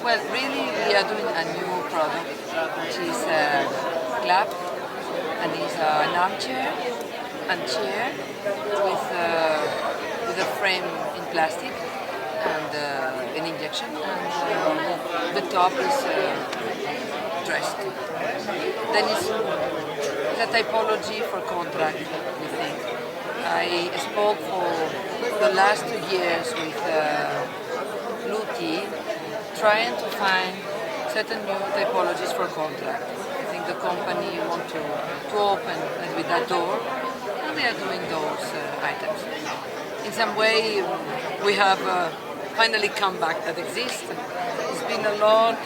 Well, really, we are doing a new product, which is a clap, and it's an armchair and chair with a frame in plastic and an injection, and the top is dressed. Then it's a typology for contract, we think. I spoke for the last 2 years with Luti, trying to find certain new typologies for contract. I think the company want to open with that door, and they are doing those items. In some way, we have finally come back that exists. It's been a long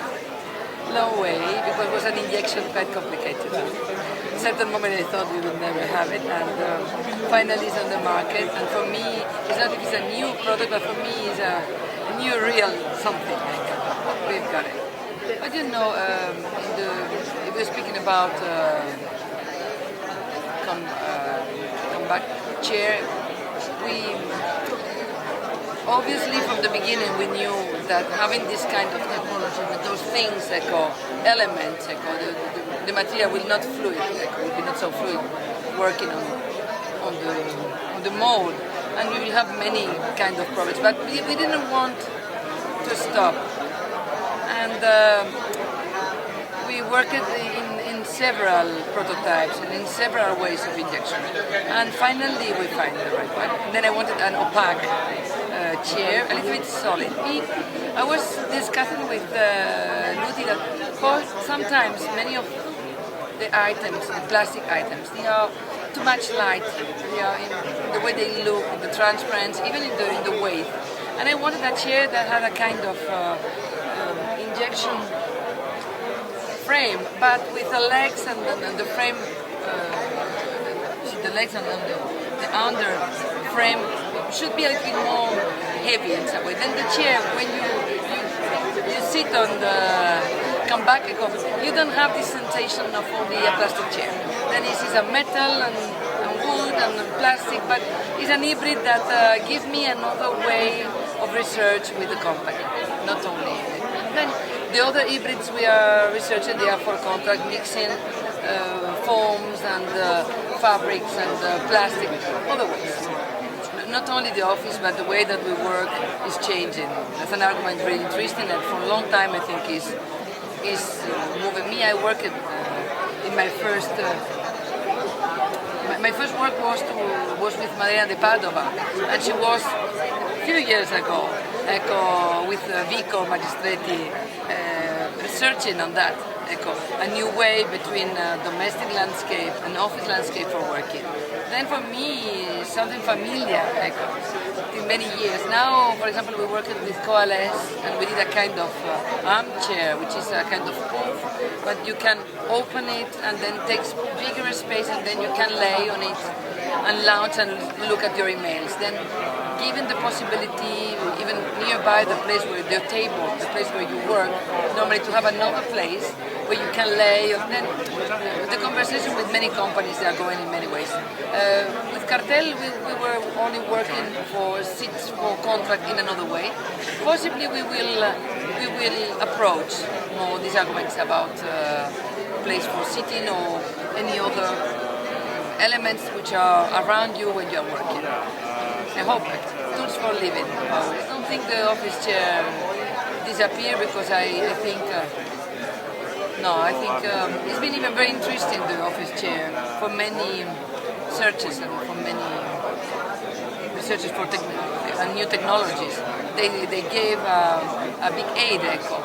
way because it was an injection quite complicated. At a certain moment I thought we would never have it, and finally it's on the market. And for me, it's not if it's a new product, but for me it's a new real something. We've got it. But you know, if we're speaking about comeback chair, we obviously from the beginning we knew that having this kind of technology with those things, elements, the material will not fluid, will be not so fluid working on the mold, and we will have many kind of problems. But we didn't want to stop, and we worked in several prototypes and in several ways of injection, and finally we find the right one. And then I wanted an opaque chair, a little bit solid. I was discussing with Luti that sometimes many of the items, the plastic items, they are too much light. They are in the way they look, the transparency, even in the weight. And I wanted a chair that had a kind of injection frame, but with the legs and the frame, the legs and the under frame should be a little bit more heavy in some way. Then the chair, when you sit on the comeback, you don't have this sensation of only a plastic chair. Then this is a metal and wood and plastic, but it's an hybrid that gives me another way of research with the company, not only. Then the other hybrids we are researching, they are for contract mixing foams and fabrics and plastic, other ways. Not only the office, but the way that we work is changing. That's an argument really interesting, and for a long time I think is moving me. I worked in my first my first work was with Maria de Padova, and she was a few years ago with Vico Magistretti researching on that, a new way between domestic landscape and office landscape for working. Then for me, something familiar, in many years. Now, for example, we worked with Coalesce, and we did a kind of armchair, which is a kind of poof, but you can open it and then takes bigger space, and then you can lay on it and lounge and look at your emails. Then given the possibility, even nearby the place where the table, the place where you work, normally to have another place where you can lay, and then the conversation with many companies, they are going in many ways. With Kartell, we were only working for seats for contract in another way. Possibly we will approach more these arguments about place for sitting or any other elements which are around you when you are working. I hope tools for living. I don't think the office chair disappear, because I think it's been even very interesting, the office chair, for many searches and for many researchers for new technologies. They gave a big aid for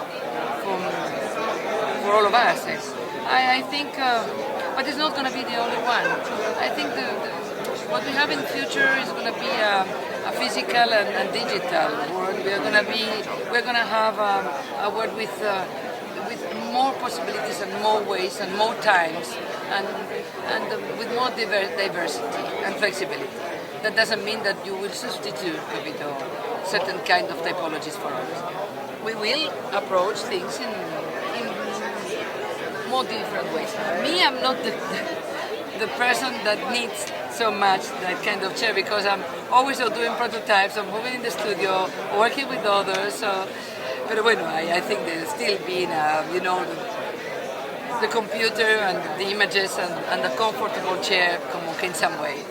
all of us. I think, but it's not going to be the only one. I think what we have in the future is going to be a physical and digital world. We're going to have a world with more possibilities and more ways and more times and with more diversity and flexibility. That doesn't mean that you will substitute with certain kind of typologies for others. We will approach things in more different ways. Me, I'm not the person that needs so much that kind of chair, because I'm always doing prototypes, I'm moving in the studio, working with others, so Pero bueno, I think there's still been, the computer and the images and the comfortable chair como que in some way.